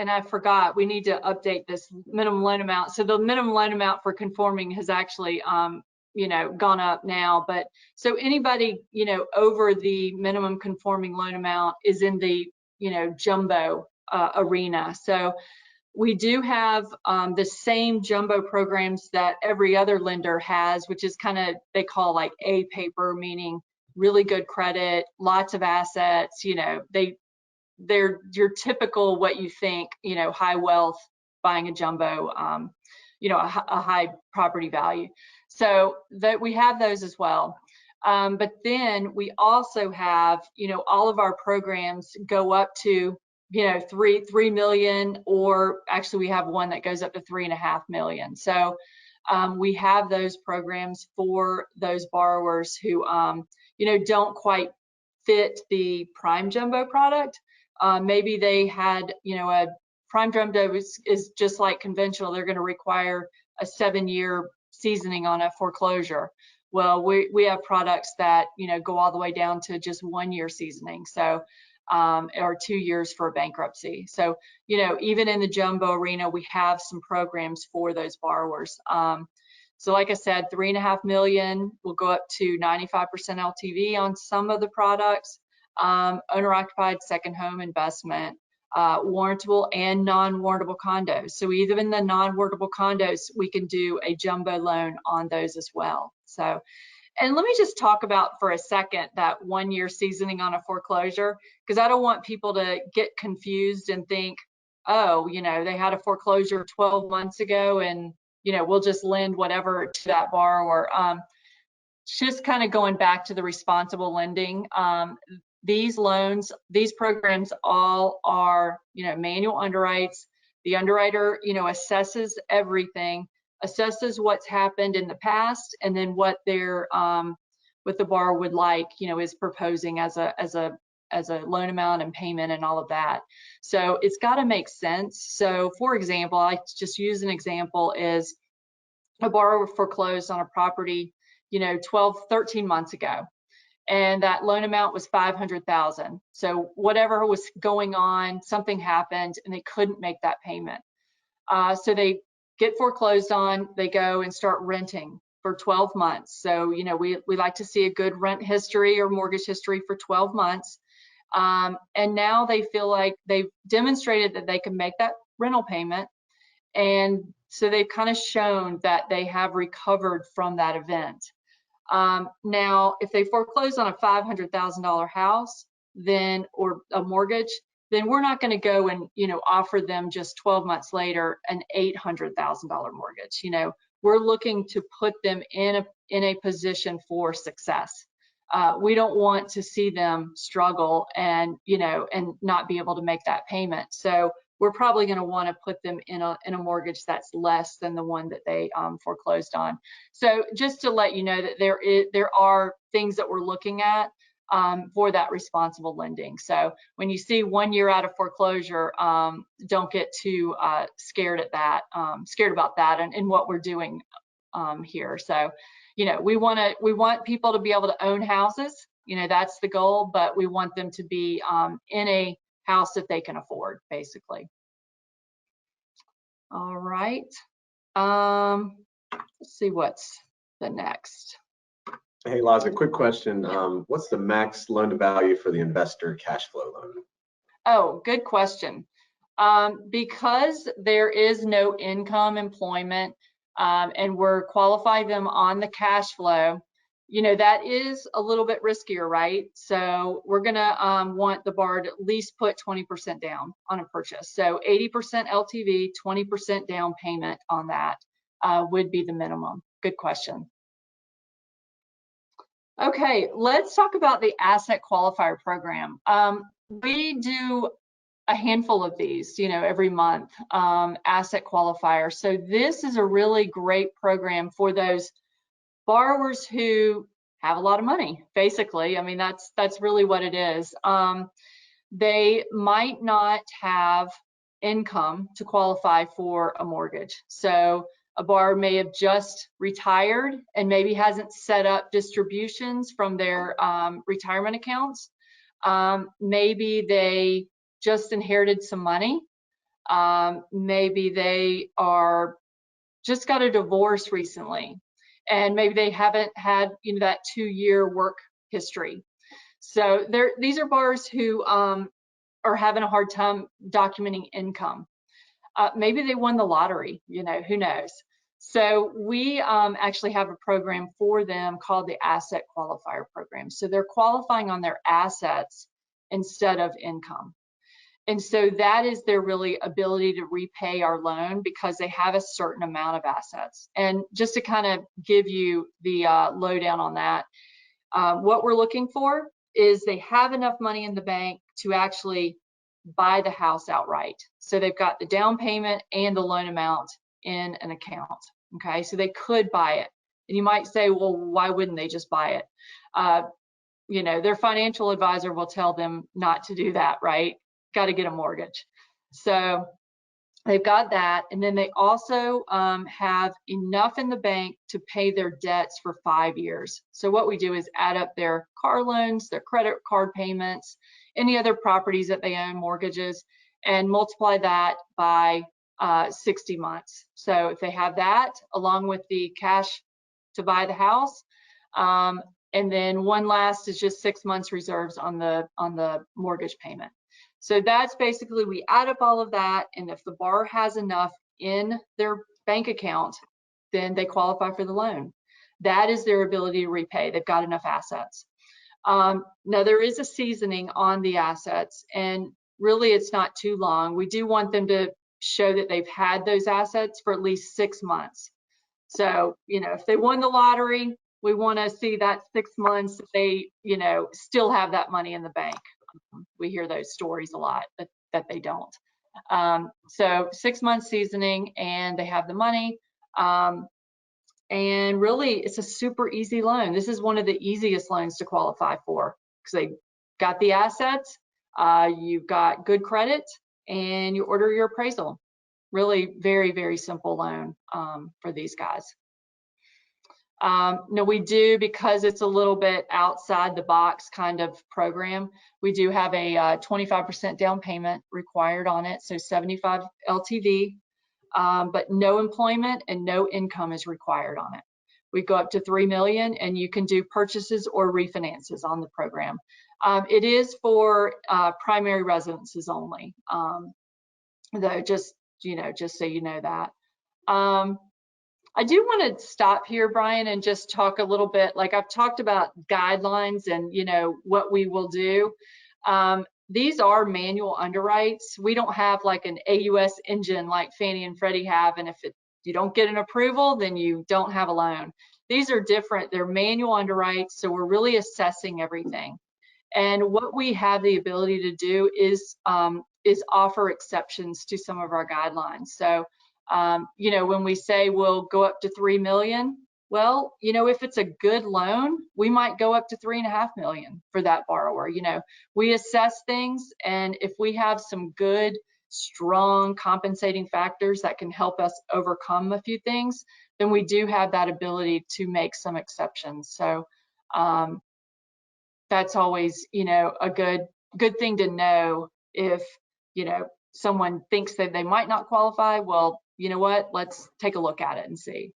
I forgot, we need to update this minimum loan amount. So the minimum loan amount for conforming has actually, gone up now. But so anybody, over the minimum conforming loan amount is in the, jumbo arena. So we do have the same jumbo programs that every other lender has, which is kind of, they call like A paper, meaning really good credit, lots of assets, they're your typical what you think, high wealth, buying a jumbo, a high property value. So that we have those as well. But then we also have, all of our programs go up to, 3 million, or actually we have one that goes up to 3.5 million. So we have those programs for those borrowers who, don't quite fit the prime jumbo product. Maybe they had, a prime jumbo is just like conventional. They're going to require a 7-year seasoning on a foreclosure. Well, we have products that, go all the way down to just 1-year seasoning. So, or 2 years for a bankruptcy. So, even in the jumbo arena, we have some programs for those borrowers. So like I said, 3.5 million will go up to 95% LTV on some of the products. Owner-occupied second home investment, warrantable and non-warrantable condos. So even in the non-warrantable condos, we can do a jumbo loan on those as well. So, and let me just talk about for a second that 1-year seasoning on a foreclosure, because I don't want people to get confused and think, oh, they had a foreclosure 12 months ago and, we'll just lend whatever to that borrower. Just kind of going back to the responsible lending, these loans, these programs all are, manual underwrites. The underwriter, assesses everything, assesses what's happened in the past, and then what the borrower would like, is proposing as a loan amount and payment and all of that. So it's got to make sense. So for example, I just use an example is a borrower foreclosed on a property, 13 months ago. And that loan amount was 500,000. So whatever was going on, something happened and they couldn't make that payment. So they get foreclosed on, they go and start renting for 12 months. So, we like to see a good rent history or mortgage history for 12 months. And now they feel like they've demonstrated that they can make that rental payment. And so they've kind of shown that they have recovered from that event. Now, if they foreclose on a $500,000 house, then, or a mortgage, then we're not going to go and, offer them just 12 months later an $800,000 mortgage. We're looking to put them in a position for success. We don't want to see them struggle and, and not be able to make that payment. So we're probably going to want to put them in a mortgage that's less than the one that they foreclosed on. So just to let you know that there are things that we're looking at for that responsible lending. So when you see 1 year out of foreclosure, don't get too scared about that and what we're doing here. So, we want people to be able to own houses. That's the goal, but we want them to be in a house that they can afford, basically. All right. Let's see what's the next. Hey, Laza, quick question. What's the max loan to value for the investor cash flow loan? Oh, good question. Because there is no income employment, and we're qualifying them on the cash flow, you know, that is a little bit riskier, right? So we're gonna want the borrower to at least put 20% down on a purchase. So 80% LTV, 20% down payment on that would be the minimum. Good question. Okay, let's talk about the asset qualifier program. We do a handful of these, you know, every month, asset qualifier. So this is a really great program for those borrowers who have a lot of money, basically. I mean, that's really what it is. They might not have income to qualify for a mortgage. So a borrower may have just retired and maybe hasn't set up distributions from their retirement accounts. Maybe they just inherited some money. Maybe they are just got a divorce recently, and maybe they haven't had, you know, that 2-year work history. So these are borrowers who are having a hard time documenting income. Maybe they won the lottery, you know, who knows? So we actually have a program for them called the Asset Qualifier Program. So they're qualifying on their assets instead of income. And so that is their really ability to repay our loan because they have a certain amount of assets. And just to kind of give you the lowdown on that, what we're looking for is they have enough money in the bank to actually buy the house outright. So they've got the down payment and the loan amount in an account. Okay, so they could buy it. And you might say, well, why wouldn't they just buy it? You know, their financial advisor will tell them not to do that, right? Got to get a mortgage. So they've got that. And then they also have enough in the bank to pay their debts for 5 years. So what we do is add up their car loans, their credit card payments, any other properties that they own, mortgages, and multiply that by 60 months. So if they have that along with the cash to buy the house, and then one last is just 6 months reserves on the mortgage payment. So that's basically, we add up all of that, and if the borrower has enough in their bank account, then they qualify for the loan. That is their ability to repay. They've got enough assets. Now there is a seasoning on the assets, and really it's not too long. We do want them to show that they've had those assets for at least 6 months. So, you know, if they won the lottery, we want to see that 6 months they, you know, still have that money in the bank. We hear those stories a lot, but that they don't. So 6 months seasoning, and they have the money. And really, it's a super easy loan. This is one of the easiest loans to qualify for because they got the assets, you've got good credit, and you order your appraisal. Really very, very simple loan for these guys. No, we do, because it's a little bit outside the box kind of program, we do have a 25% down payment required on it, so 75 LTV, but no employment and no income is required on it. We go up to 3 million, and you can do purchases or refinances on the program. It is for primary residences only, though, just, you know, just so you know that. I do want to stop here, Brian, and just talk a little bit, like I've talked about guidelines and, you know, what we will do. These are manual underwrites. We don't have like an AUS engine like Fannie and Freddie have, and if you don't get an approval, then you don't have a loan. These are different. They're manual underwrites, so we're really assessing everything. And what we have the ability to do is offer exceptions to some of our guidelines. So you know, when we say we'll go up to 3 million, well, you know, if it's a good loan, we might go up to 3.5 million for that borrower. You know, we assess things, and if we have some good, strong compensating factors that can help us overcome a few things, then we do have that ability to make some exceptions. So that's always, you know, a good thing to know if, you know, someone thinks that they might not qualify. Well, you know what, let's take a look at it and see.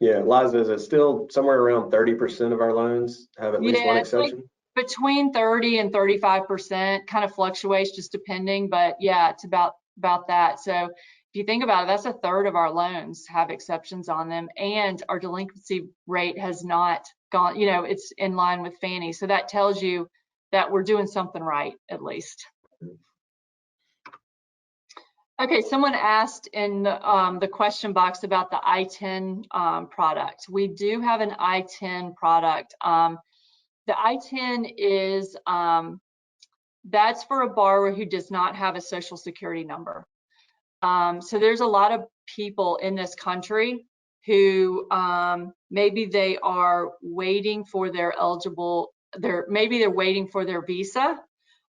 Yeah, Liza, is it still somewhere around 30% of our loans have at least one exception? between 30 and 35%, kind of fluctuates just depending, but yeah, it's about that. So if you think about it, that's a third of our loans have exceptions on them, and our delinquency rate has not gone, it's in line with Fannie. So that tells you that we're doing something right, at least. Okay, someone asked in the question box about the I10 product. We do have an I10 product. The I10 is, that's for a borrower who does not have a social security number. So there's a lot of people in this country who maybe they are waiting for their maybe they're waiting for their visa,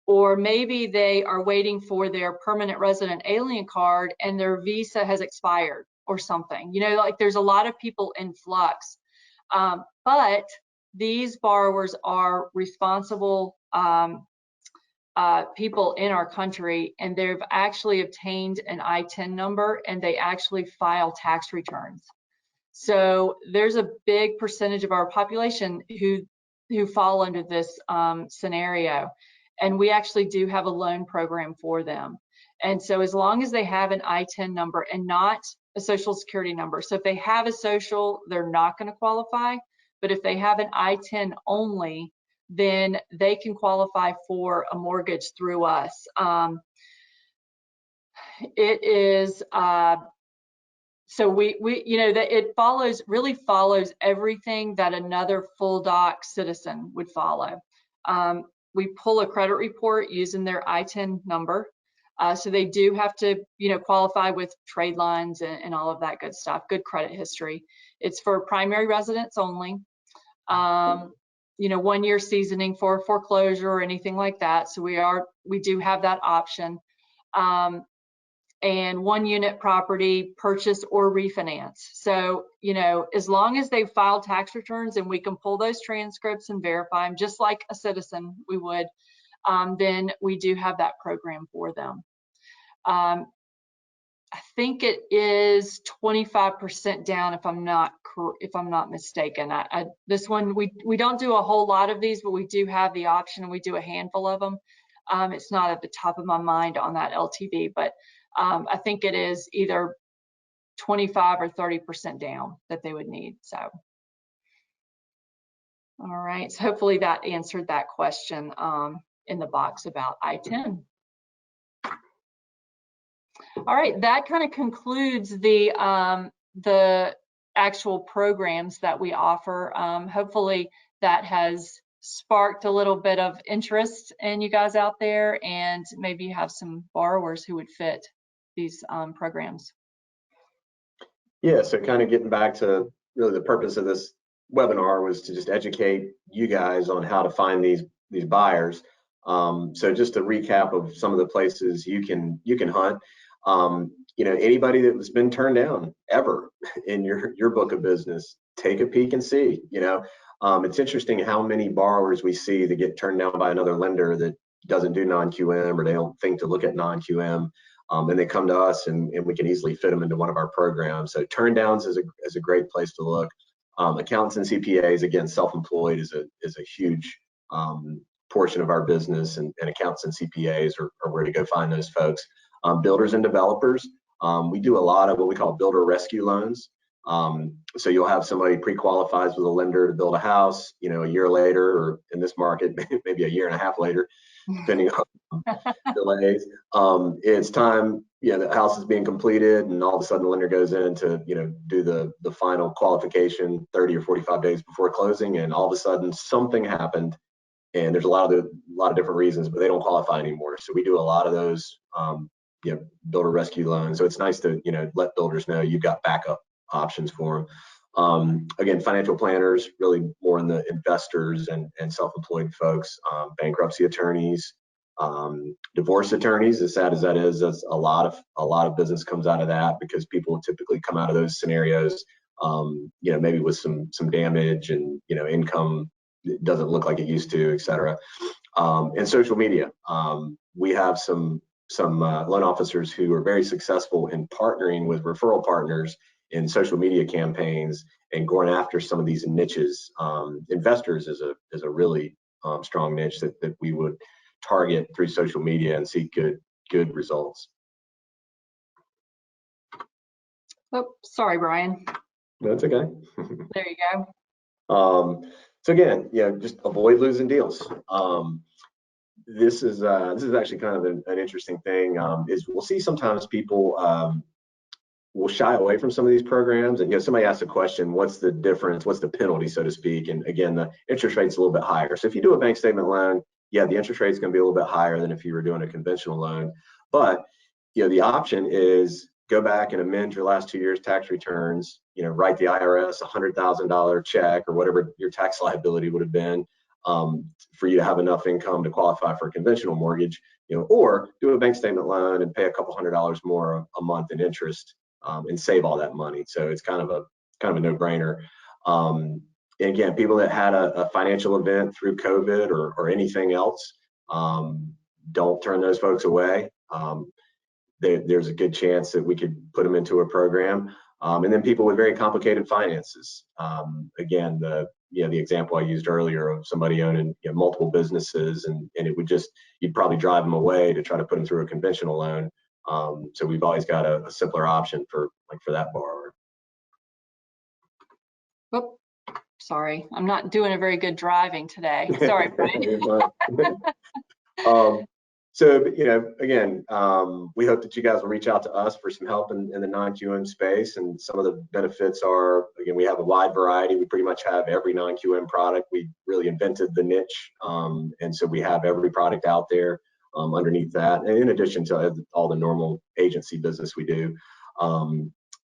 or maybe they are waiting for their permanent resident alien card and their visa has expired or something. Like there's a lot of people in flux. But these borrowers are responsible people in our country, and they've actually obtained an I10 number, and they actually file tax returns. So there's a big percentage of our population who fall under this scenario, and we actually do have a loan program for them. And so as long as they have an I10 number and not a social security number, so if they have a social, they're not going to qualify. But if they have an I10 only, then they can qualify for a mortgage through us. It is so we that it really follows everything that another full doc citizen would follow. We pull a credit report using their I10 number. So they do have to, qualify with trade lines and all of that good stuff, good credit history. It's for primary residents only. 1 year seasoning for foreclosure or anything like that. So we do have that option. And 1 unit property purchase or refinance. So, as long as they file tax returns and we can pull those transcripts and verify them just like a citizen we would, then we do have that program for them. I think it is 25% down if I'm not mistaken. This one we don't do a whole lot of these, but we do have the option, and we do a handful of them. It's not at the top of my mind on that LTV, but I think it is either 25 or 30% down that they would need. So, all right. So hopefully that answered that question in the box about I10. All right, that kind of concludes the actual programs that we offer. Hopefully that has sparked a little bit of interest in you guys out there, and maybe you have some borrowers who would fit these programs. Yeah, so kind of getting back to really the purpose of this webinar was to just educate you guys on how to find these buyers. So just a recap of some of the places you can hunt. Anybody that has been turned down ever in your book of business, take a peek and see. It's interesting how many borrowers we see that get turned down by another lender that doesn't do non-QM, or they don't think to look at non-QM, and they come to us, and we can easily fit them into one of our programs. So turn downs is a great place to look. Accountants and CPAs, again, self-employed is a huge portion of our business, and accountants and CPAs are where to go find those folks. Builders and developers, we do a lot of what we call builder rescue loans. So you'll have somebody pre-qualifies with a lender to build a house, a year later, or in this market, maybe a year and a half later, depending on delays. It's time, the house is being completed, and all of a sudden the lender goes in to, do the final qualification 30 or 45 days before closing, and all of a sudden something happened, and there's a lot of different reasons, but they don't qualify anymore. So we do a lot of those, builder rescue loans. So it's nice to, let builders know you've got backup options for them. Again, financial planners, really more in the investors and self-employed folks, bankruptcy attorneys, divorce attorneys. As sad as that is, that's a lot of business comes out of that, because people typically come out of those scenarios, maybe with some damage, and income doesn't look like it used to, et cetera. And social media, we have some loan officers who are very successful in partnering with referral partners in social media campaigns and going after some of these niches. Investors is a really strong niche that we would target through social media and see good results. Oh, sorry, Brian. That's okay. There you go. So again, just avoid losing deals. This is actually kind of an interesting thing. Is we'll see sometimes people will shy away from some of these programs, and somebody asks a question, what's the difference, what's the penalty, so to speak, and again, the interest rate's a little bit higher. So if you do a bank statement loan, the interest rate's going to be a little bit higher than if you were doing a conventional loan, but the option is go back and amend your last 2 years tax returns, write the IRS $100,000 check or whatever your tax liability would have been, for you to have enough income to qualify for a conventional mortgage, or do a bank statement loan and pay a couple $100 more a month in interest, and save all that money. So it's kind of a no-brainer. And again, people that had a financial event through COVID or anything else, don't turn those folks away. There's a good chance that we could put them into a program. And then people with very complicated finances. Again, the example I used earlier of somebody owning multiple businesses, and it would you'd probably drive them away to try to put them through a conventional loan. So we've always got a simpler option for that borrower. Oh, sorry, I'm not doing a very good driving today. Sorry, Brian. So, again, we hope that you guys will reach out to us for some help in the non-QM space. And some of the benefits are, again, we have a wide variety. We pretty much have every non-QM product. We really invented the niche. And so we have every product out there underneath that, and in addition to all the normal agency business we do.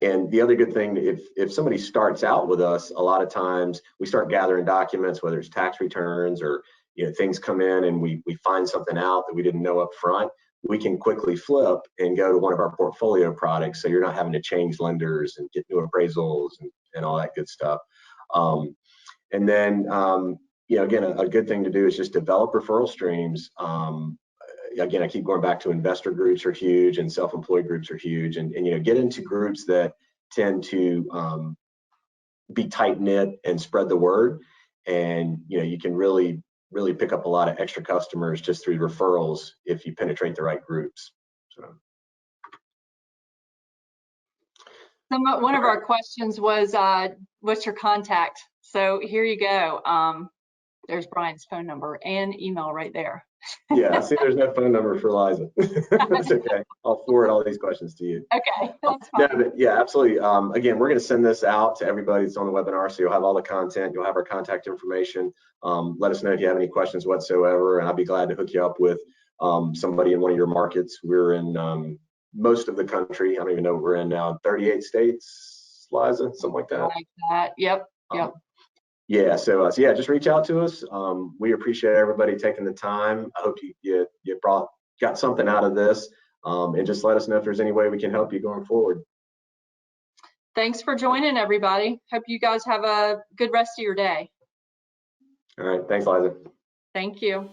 And the other good thing, if somebody starts out with us, a lot of times we start gathering documents, whether it's tax returns or things come in and we find something out that we didn't know up front, we can quickly flip and go to one of our portfolio products. So you're not having to change lenders and get new appraisals and all that good stuff. And then, again, a good thing to do is just develop referral streams. Again, I keep going back to investor groups are huge and self-employed groups are huge, and get into groups that tend to be tight-knit and spread the word. And you can really pick up a lot of extra customers just through referrals if you penetrate the right groups. So one of our questions was, what's your contact? So here you go. There's Brian's phone number and email right there. Yeah, I see there's no phone number for Liza. That's okay. I'll forward all these questions to you. Okay, that's fine. No, but yeah, absolutely. Again, we're going to send this out to everybody that's on the webinar, so you'll have all the content. You'll have our contact information. Let us know if you have any questions whatsoever, and I'll be glad to hook you up with somebody in one of your markets. We're in most of the country. I don't even know what we're in now. 38 states, Liza, something like that. Like that. Yep. Yeah, so yeah, just reach out to us. We appreciate everybody taking the time. I hope you got something out of this, and just let us know if there's any way we can help you going forward. Thanks for joining, everybody. Hope you guys have a good rest of your day. All right, thanks, Liza. Thank you.